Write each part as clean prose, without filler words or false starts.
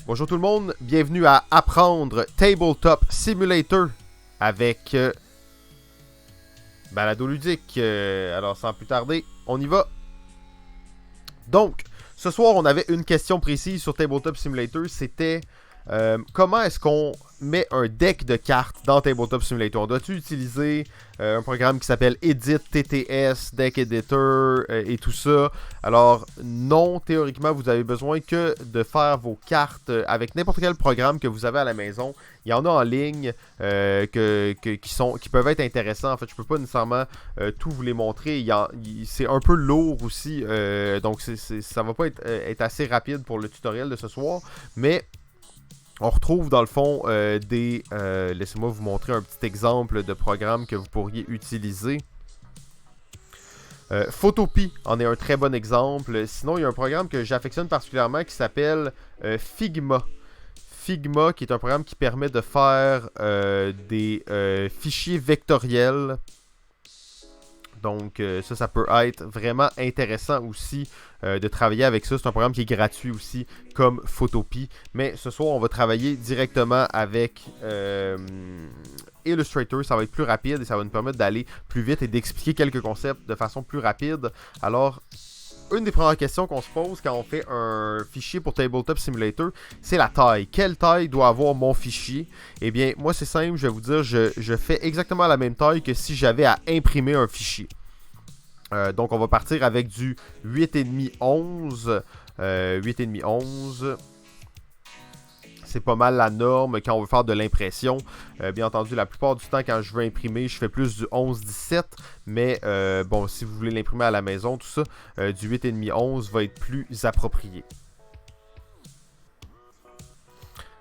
Bonjour tout le monde, bienvenue à Apprendre Tabletop Simulator avec Balado Ludique. Alors sans plus tarder, on y va. Donc, ce soir on avait une question précise sur Tabletop Simulator, c'était comment est-ce qu'on met un deck de cartes dans Tabletop Simulator? Dois-tu utiliser un programme qui s'appelle Edit, TTS, Deck Editor et tout ça? Alors non, théoriquement, vous avez besoin que de faire vos cartes avec n'importe quel programme que vous avez à la maison. Il y en a en ligne qui peuvent être intéressants. En fait, je peux pas nécessairement tout vous les montrer. C'est un peu lourd aussi, donc ça va pas être assez rapide pour le tutoriel de ce soir, mais on retrouve dans le fond laissez-moi vous montrer un petit exemple de programme que vous pourriez utiliser. Photopea en est un très bon exemple. Sinon, il y a un programme que j'affectionne particulièrement qui s'appelle Figma. Figma, qui est un programme qui permet de faire des fichiers vectoriels. Donc ça peut être vraiment intéressant aussi de travailler avec ça. C'est un programme qui est gratuit aussi, comme Photopea. Mais ce soir, on va travailler directement avec Illustrator. Ça va être plus rapide et ça va nous permettre d'aller plus vite et d'expliquer quelques concepts de façon plus rapide. Alors, une des premières questions qu'on se pose quand on fait un fichier pour Tabletop Simulator, c'est la taille. Quelle taille doit avoir mon fichier? Eh bien, moi c'est simple, je vais vous dire, je fais exactement la même taille que si j'avais à imprimer un fichier. Donc on va partir avec du 8,5-11. 8,5-11. C'est pas mal la norme quand on veut faire de l'impression. Bien entendu, la plupart du temps, quand je veux imprimer, je fais plus du 11-17. Mais bon, si vous voulez l'imprimer à la maison, tout ça, du 8,5-11 va être plus approprié.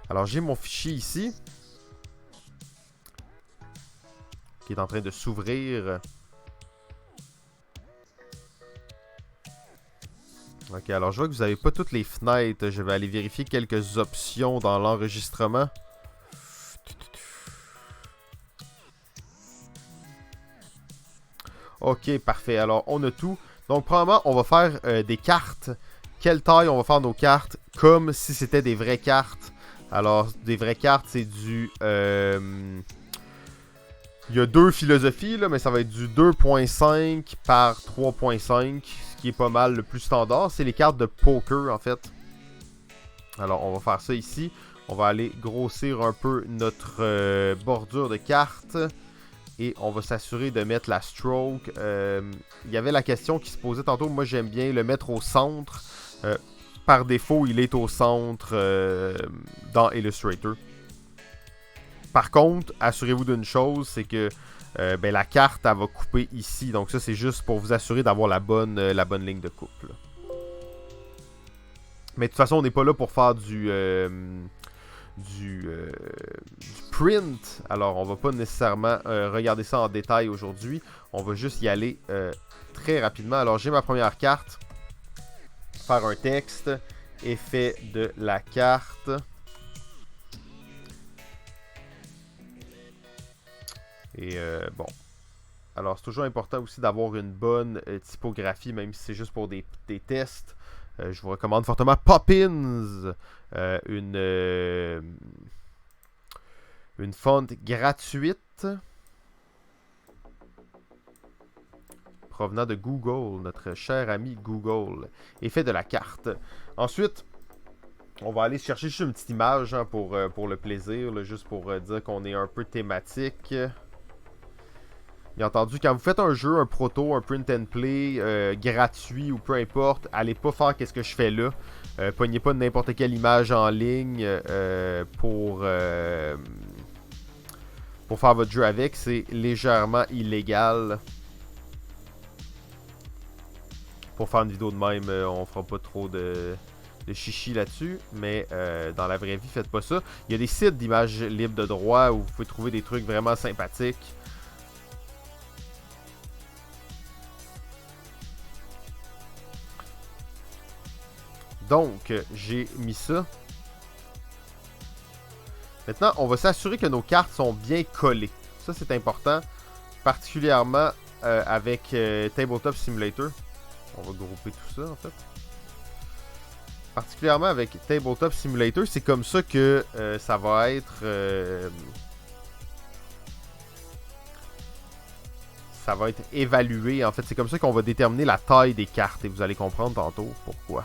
Alors, j'ai mon fichier ici, qui est en train de s'ouvrir. Ok, alors je vois que vous n'avez pas toutes les fenêtres. Je vais aller vérifier quelques options dans l'enregistrement. Ok, parfait. Alors, on a tout. Donc, premièrement, on va faire des cartes. Quelle taille on va faire nos cartes? Comme si c'était des vraies cartes. Alors, des vraies cartes, c'est du... Il y a deux philosophies, là, mais ça va être du 2.5 par 3.5, ce qui est pas mal le plus standard. C'est les cartes de poker, en fait. Alors, on va faire ça ici. On va aller grossir un peu notre bordure de cartes. Et on va s'assurer de mettre la stroke. Il y avait la question qui se posait tantôt. Moi, j'aime bien le mettre au centre. Par défaut, il est au centre dans Illustrator. Par contre, assurez-vous d'une chose, c'est que la carte, elle va couper ici. Donc ça, c'est juste pour vous assurer d'avoir la bonne ligne de coupe. Là. Mais de toute façon, on n'est pas là pour faire du print. Alors, on va pas nécessairement regarder ça en détail aujourd'hui. On va juste y aller très rapidement. Alors, j'ai ma première carte. Faire un texte. Effet de la carte. Et bon. Alors, c'est toujours important aussi d'avoir une bonne typographie, même si c'est juste pour des tests. Je vous recommande fortement Poppins. Une font gratuite. Provenant de Google, notre cher ami Google. Effet de la carte. Ensuite, on va aller chercher juste une petite image hein, pour le plaisir, là, juste pour dire qu'on est un peu thématique. Bien entendu, quand vous faites un jeu, un proto, un print and play gratuit ou peu importe, allez pas faire qu'est-ce que je fais là. Pognez pas n'importe quelle image en ligne pour faire votre jeu avec. C'est légèrement illégal. Pour faire une vidéo de même, on fera pas trop de chichi là-dessus. Mais dans la vraie vie, faites pas ça. Il y a des sites d'images libres de droit où vous pouvez trouver des trucs vraiment sympathiques. Donc, j'ai mis ça. Maintenant, on va s'assurer que nos cartes sont bien collées. Ça, c'est important. Particulièrement avec Tabletop Simulator. On va grouper tout ça, en fait. particulièrement avec Tabletop Simulator, c'est comme ça que ça va être... ça va être évalué. En fait, c'est comme ça qu'on va déterminer la taille des cartes. Et vous allez comprendre tantôt pourquoi.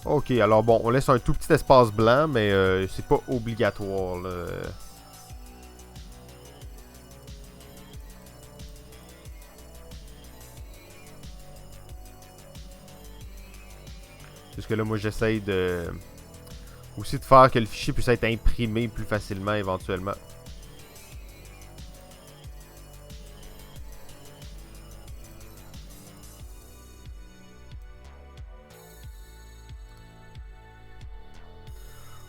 Ok, alors bon, on laisse un tout petit espace blanc, mais c'est pas obligatoire, là. Parce que là, moi, j'essaye de... aussi de faire que le fichier puisse être imprimé plus facilement, éventuellement.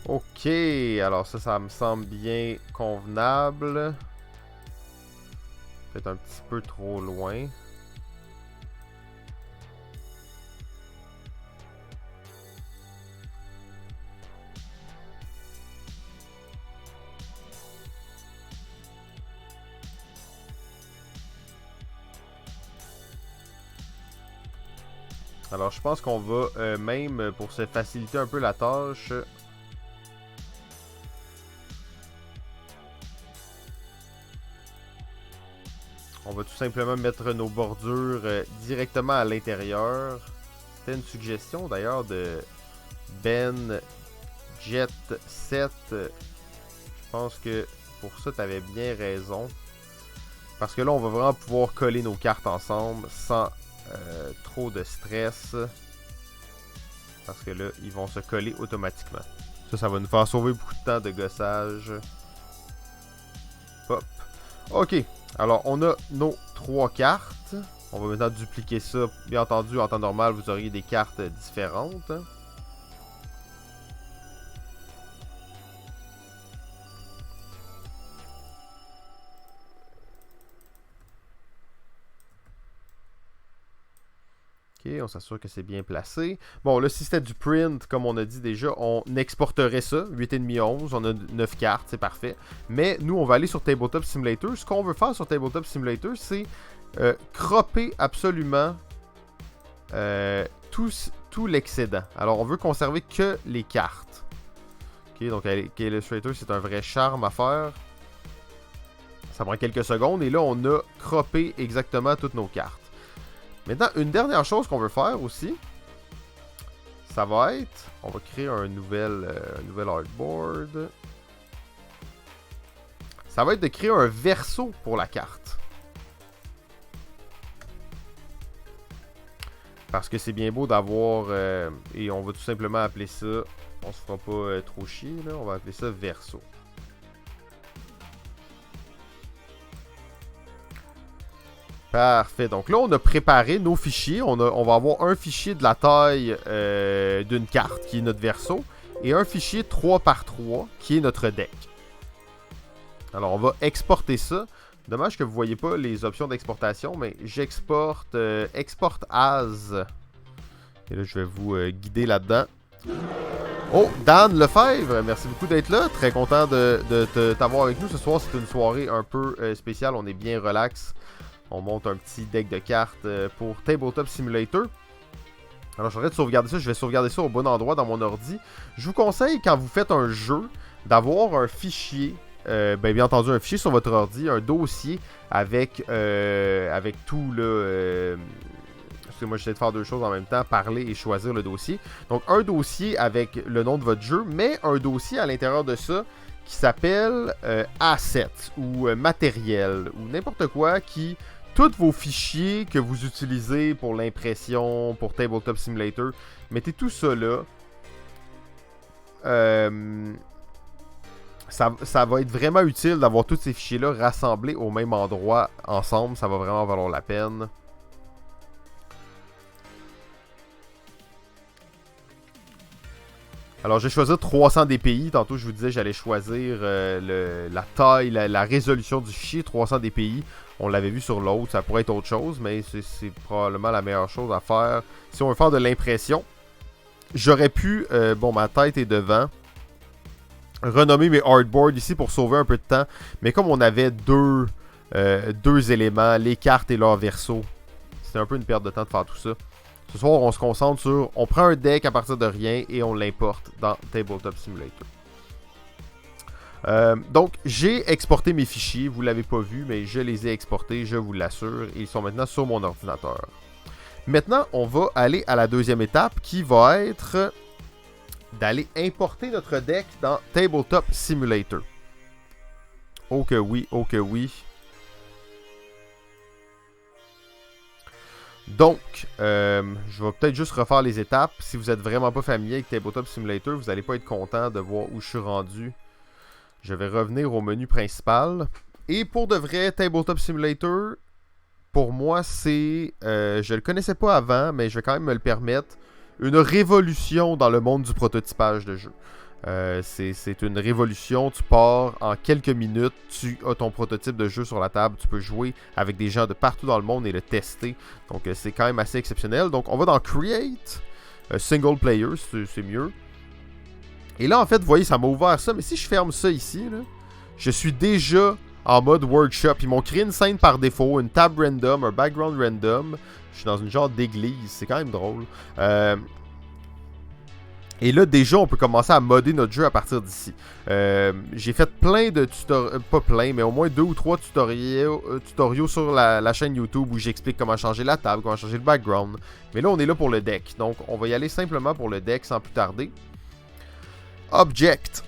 Ok, alors ça me semble bien convenable. Peut-être un petit peu trop loin. Alors je pense qu'on va même, pour se faciliter un peu la tâche... on va tout simplement mettre nos bordures directement à l'intérieur. C'était une suggestion d'ailleurs de Ben Jet 7. Je pense que pour ça, tu avais bien raison. Parce que là, on va vraiment pouvoir coller nos cartes ensemble sans trop de stress. Parce que là, ils vont se coller automatiquement. Ça va nous faire sauver beaucoup de temps de gossage. Hop. Ok. Alors, on a nos 3 cartes. On va maintenant dupliquer ça. Bien entendu, en temps normal, vous auriez des cartes différentes. Ok, on s'assure que c'est bien placé. Bon, là, si c'était du print, comme on a dit déjà, on exporterait ça. 8,5 11, on a 9 cartes, c'est parfait. Mais nous, on va aller sur Tabletop Simulator. Ce qu'on veut faire sur Tabletop Simulator, c'est cropper absolument tout l'excédent. Alors, on veut conserver que les cartes. Ok, donc avec Illustrator, c'est un vrai charme à faire. Ça prend quelques secondes. Et là, on a croppé exactement toutes nos cartes. Maintenant, une dernière chose qu'on veut faire aussi, ça va être... on va créer un nouvel artboard. Ça va être de créer un verso pour la carte. Parce que c'est bien beau d'avoir... et on va tout simplement appeler ça... on se fera pas trop chier, là. On va appeler ça verso. Parfait. Donc là, on a préparé nos fichiers. On va avoir un fichier de la taille d'une carte, qui est notre verso, et un fichier 3x3, qui est notre deck. Alors, on va exporter ça. Dommage que vous ne voyez pas les options d'exportation, mais j'exporte Export As. Et là, je vais vous guider là-dedans. Oh, Dan Lefebvre, merci beaucoup d'être là. Très content de t'avoir avec nous ce soir. C'est une soirée un peu spéciale. On est bien relax. On monte un petit deck de cartes pour Tabletop Simulator. Alors, je vais de sauvegarder ça. Je vais sauvegarder ça au bon endroit dans mon ordi. Je vous conseille, quand vous faites un jeu, d'avoir un fichier, bien entendu, un fichier sur votre ordi, un dossier avec tout là. Excusez-moi, j'essaie de faire deux choses en même temps, parler et choisir le dossier. Donc, un dossier avec le nom de votre jeu, mais un dossier à l'intérieur de ça qui s'appelle Assets ou Matériel ou n'importe quoi qui... tous vos fichiers que vous utilisez pour l'impression, pour Tabletop Simulator, mettez tout ça là. Ça va être vraiment utile d'avoir tous ces fichiers-là rassemblés au même endroit ensemble. Ça va vraiment valoir la peine. Alors, je vais choisir 300 DPI. Tantôt, je vous disais j'allais choisir la taille, la résolution du fichier, 300 DPI. On l'avait vu sur l'autre, ça pourrait être autre chose, mais c'est probablement la meilleure chose à faire. Si on veut faire de l'impression, j'aurais pu, bon, ma tête est devant, renommer mes hardboards ici pour sauver un peu de temps. Mais comme on avait deux éléments, les cartes et leur verso, c'était un peu une perte de temps de faire tout ça. Ce soir, on se concentre sur... On prend un deck à partir de rien et on l'importe dans Tabletop Simulator. Donc, j'ai exporté mes fichiers. Vous ne l'avez pas vu, mais je les ai exportés, je vous l'assure. Ils sont maintenant sur mon ordinateur. Maintenant, on va aller à la deuxième étape qui va être d'aller importer notre deck dans Tabletop Simulator. Oh que oui, oh que oui. Donc, je vais peut-être juste refaire les étapes. Si vous n'êtes vraiment pas familier avec Tabletop Simulator, vous n'allez pas être content de voir où je suis rendu. Je vais revenir au menu principal. Et pour de vrai, Tabletop Simulator, pour moi, c'est... je le connaissais pas avant, mais je vais quand même me le permettre. Une révolution dans le monde du prototypage de jeu. C'est une révolution, tu pars en quelques minutes, tu as ton prototype de jeu sur la table, tu peux jouer avec des gens de partout dans le monde et le tester. Donc c'est quand même assez exceptionnel. Donc on va dans Create, Single Player, c'est mieux. Et là en fait, vous voyez, ça m'a ouvert ça, mais si je ferme ça ici, là, je suis déjà en mode workshop. Ils m'ont créé une scène par défaut, une table random, un background random. Je suis dans une genre d'église, c'est quand même drôle. Et là, déjà, on peut commencer à modder notre jeu à partir d'ici. J'ai fait plein de tutoriels, pas plein, mais au moins 2 ou 3 tutoriaux sur la chaîne YouTube où j'explique comment changer la table, comment changer le background. Mais là, on est là pour le deck. Donc, on va y aller simplement pour le deck sans plus tarder. Object.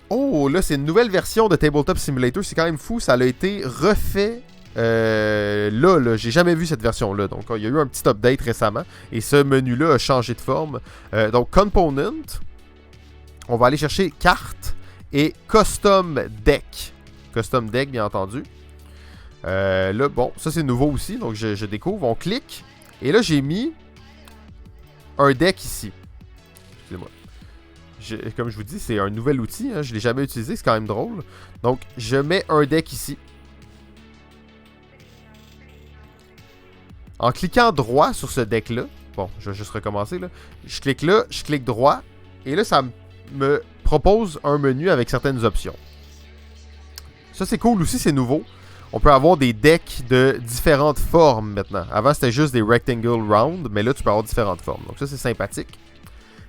Oh, là, c'est une nouvelle version de Tabletop Simulator. C'est quand même fou. Ça a été refait. Là, j'ai jamais vu cette version-là. Donc, il y a eu un petit update récemment. Et ce menu-là a changé de forme. Donc, Component. On va aller chercher Carte et Custom Deck. Custom Deck, bien entendu. Là, bon, ça c'est nouveau aussi. Donc, je découvre. On clique. Et là, j'ai mis un deck ici. Excusez-moi. Comme je vous dis, c'est un nouvel outil. Hein, je ne l'ai jamais utilisé. C'est quand même drôle. Donc, je mets un deck ici. En cliquant droit sur ce deck-là, bon, je vais juste recommencer, là. Je clique droit, et là, ça me propose un menu avec certaines options. Ça, c'est cool aussi, c'est nouveau. On peut avoir des decks de différentes formes maintenant. Avant, c'était juste des rectangle round, mais là, tu peux avoir différentes formes. Donc ça, c'est sympathique.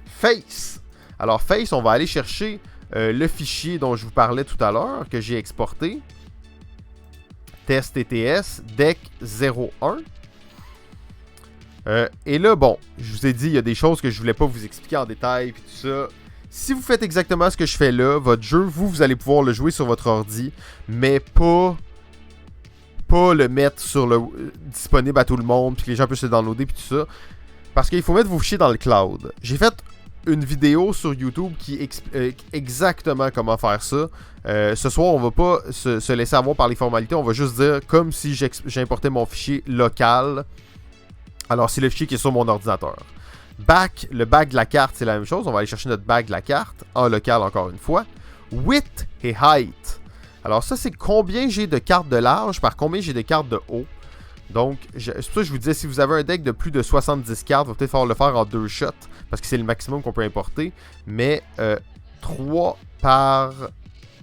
Face. Alors, Face, on va aller chercher le fichier dont je vous parlais tout à l'heure, que j'ai exporté. Test TTS, deck 01. Et là, bon, je vous ai dit, il y a des choses que je voulais pas vous expliquer en détail, puis tout ça. Si vous faites exactement ce que je fais là, votre jeu, vous allez pouvoir le jouer sur votre ordi, mais pas le mettre sur le disponible à tout le monde, puis que les gens puissent se downloader, puis tout ça. Parce qu'il faut mettre vos fichiers dans le cloud. J'ai fait une vidéo sur YouTube qui explique exactement comment faire ça. Ce soir, on va pas se laisser avoir par les formalités, on va juste dire comme si j'importais mon fichier local. Alors, c'est le fichier qui est sur mon ordinateur. Le back de la carte, c'est la même chose. On va aller chercher notre back de la carte, en local encore une fois. Width et height. Alors ça, c'est combien j'ai de cartes de large par combien j'ai de cartes de haut. Donc, c'est pour ça que je vous disais, si vous avez un deck de plus de 70 cartes, il va peut-être falloir le faire en 2 shots, parce que c'est le maximum qu'on peut importer. Mais 3 par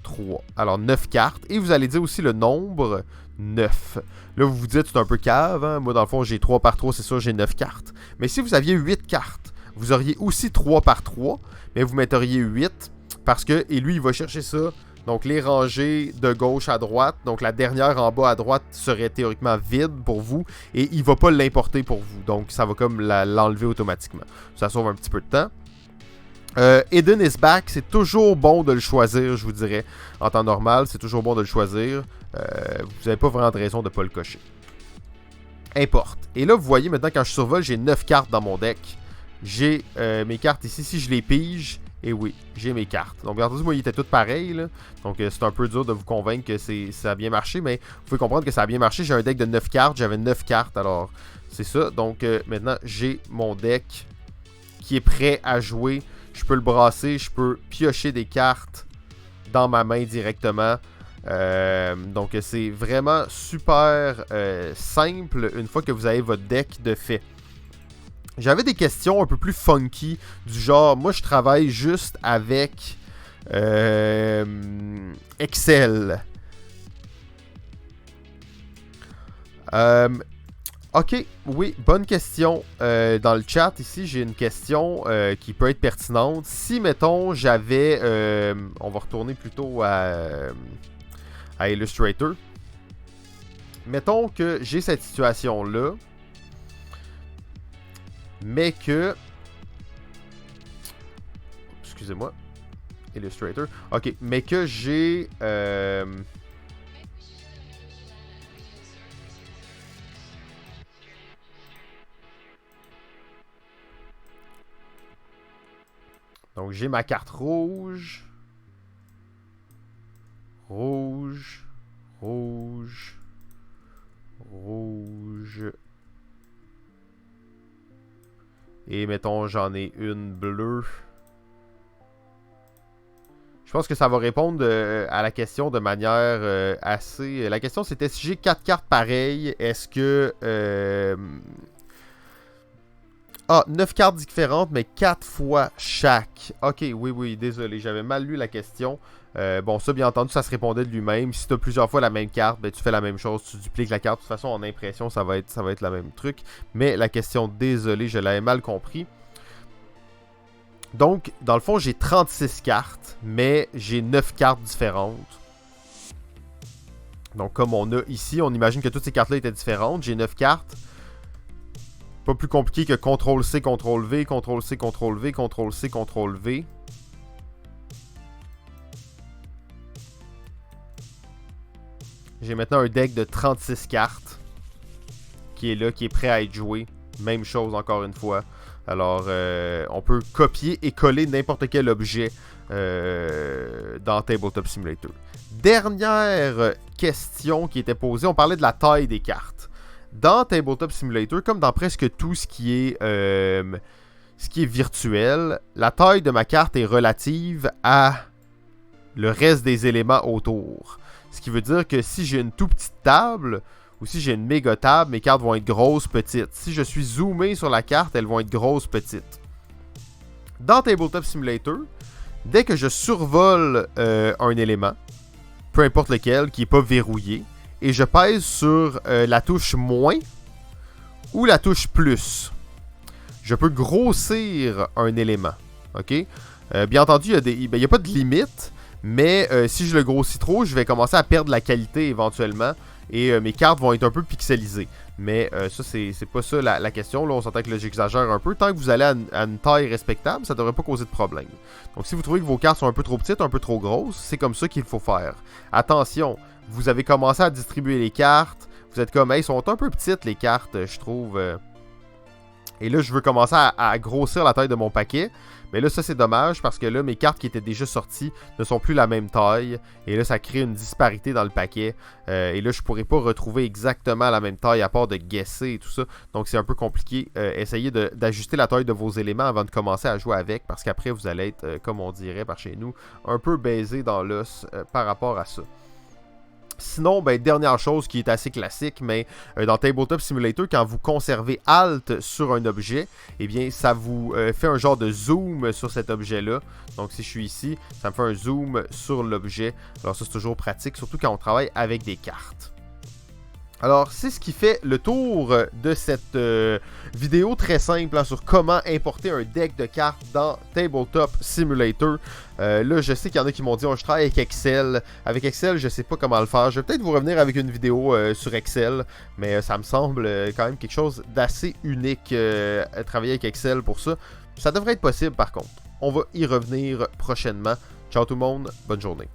3. Alors, 9 cartes. Et vous allez dire aussi le nombre 9. Là, vous vous dites, c'est un peu cave. Hein? Moi, dans le fond, j'ai 3 par 3, c'est sûr, j'ai 9 cartes. Mais si vous aviez 8 cartes, vous auriez aussi 3 par 3, mais vous metteriez 8, parce que, et lui, il va chercher ça. Donc, les rangées de gauche à droite. Donc, la dernière en bas à droite serait théoriquement vide pour vous. Et il ne va pas l'importer pour vous. Donc, ça va comme l'enlever automatiquement. Ça sauve un petit peu de temps. Hidden is back, c'est toujours bon de le choisir, je vous dirais. En temps normal, c'est toujours bon de le choisir. Vous n'avez pas vraiment de raison de ne pas le cocher. Importe. Et là, vous voyez maintenant, quand je survole, j'ai 9 cartes dans mon deck. J'ai mes cartes ici. Si je les pige, et oui, j'ai mes cartes. Donc, regardez, moi, ils étaient tous pareils. Là. Donc, c'est un peu dur de vous convaincre que ça a bien marché. Mais vous pouvez comprendre que ça a bien marché. J'ai un deck de 9 cartes. J'avais 9 cartes. Alors, c'est ça. Donc, maintenant, j'ai mon deck qui est prêt à jouer Je peux le brasser, je peux piocher des cartes dans ma main directement. Donc c'est vraiment super simple une fois que vous avez votre deck de fait. J'avais des questions un peu plus funky, du genre, moi je travaille juste avec Excel. Ok, oui, bonne question. Dans le chat ici, j'ai une question qui peut être pertinente. Si, mettons, j'avais... on va retourner plutôt à Illustrator. Mettons que j'ai cette situation-là, mais que... Excusez-moi. Illustrator. Ok, mais que j'ai... Donc, j'ai ma carte rouge. Rouge. Rouge. Rouge. Et mettons, j'en ai une bleue. Je pense que ça va répondre à la question de manière assez... La question, c'était si j'ai 4 cartes pareilles, est-ce que... 9 cartes différentes, mais 4 fois chaque. Ok, oui, désolé, j'avais mal lu la question. Bon, ça, bien entendu, ça se répondait de lui-même. Si tu as plusieurs fois la même carte, ben, tu fais la même chose, tu dupliques la carte. De toute façon, en impression, ça va être le même truc. Mais la question, désolé, je l'avais mal compris. Donc, dans le fond, j'ai 36 cartes, mais j'ai 9 cartes différentes. Donc, comme on a ici, on imagine que toutes ces cartes-là étaient différentes. J'ai 9 cartes. Pas plus compliqué que CTRL-C, CTRL-V, CTRL-C, CTRL-V, CTRL-C, CTRL-V. J'ai maintenant un deck de 36 cartes qui est là, qui est prêt à être joué. Même chose encore une fois. Alors, on peut copier et coller n'importe quel objet dans Tabletop Simulator. Dernière question qui était posée, on parlait de la taille des cartes. Dans Tabletop Simulator, comme dans presque tout ce qui est virtuel, la taille de ma carte est relative à le reste des éléments autour. Ce qui veut dire que si j'ai une tout petite table, ou si j'ai une méga table, mes cartes vont être grosses, petites. Si je suis zoomé sur la carte, elles vont être grosses, petites. Dans Tabletop Simulator, dès que je survole un élément, peu importe lequel, qui n'est pas verrouillé, et je pèse sur la touche moins ou la touche plus, je peux grossir un élément. Ok? Bien entendu, il n'y a pas de limite, mais si je le grossis trop, je vais commencer à perdre la qualité éventuellement et mes cartes vont être un peu pixelisées. Mais ça, c'est pas ça la question. Là, on s'entend que j'exagère un peu. Tant que vous allez à une taille respectable, ça ne devrait pas causer de problème. Donc, si vous trouvez que vos cartes sont un peu trop petites, un peu trop grosses, c'est comme ça qu'il faut faire. Attention, vous avez commencé à distribuer les cartes. Vous êtes comme, hey, sont un peu petites les cartes, je trouve. Et là, je veux commencer à grossir la taille de mon paquet. Mais là, ça, c'est dommage parce que là, mes cartes qui étaient déjà sorties ne sont plus la même taille. Et là, ça crée une disparité dans le paquet. Et là, je pourrais pas retrouver exactement la même taille à part de guesser et tout ça. Donc, c'est un peu compliqué. Essayez d'ajuster la taille de vos éléments avant de commencer à jouer avec. Parce qu'après, vous allez être, comme on dirait par chez nous, un peu baisé dans l'os par rapport à ça. Sinon, ben, dernière chose qui est assez classique, mais dans Tabletop Simulator, quand vous conservez Alt sur un objet, eh bien, ça vous fait un genre de zoom sur cet objet-là. Donc, si je suis ici, ça me fait un zoom sur l'objet. Alors, ça, c'est toujours pratique, surtout quand on travaille avec des cartes. Alors, c'est ce qui fait le tour de cette vidéo très simple sur comment importer un deck de cartes dans Tabletop Simulator. Là, je sais qu'il y en a qui m'ont dit, oh, je travaille avec Excel. Avec Excel, je sais pas comment le faire. Je vais peut-être vous revenir avec une vidéo sur Excel, mais ça me semble quand même quelque chose d'assez unique à travailler avec Excel pour ça. Ça devrait être possible par contre. On va y revenir prochainement. Ciao tout le monde, bonne journée.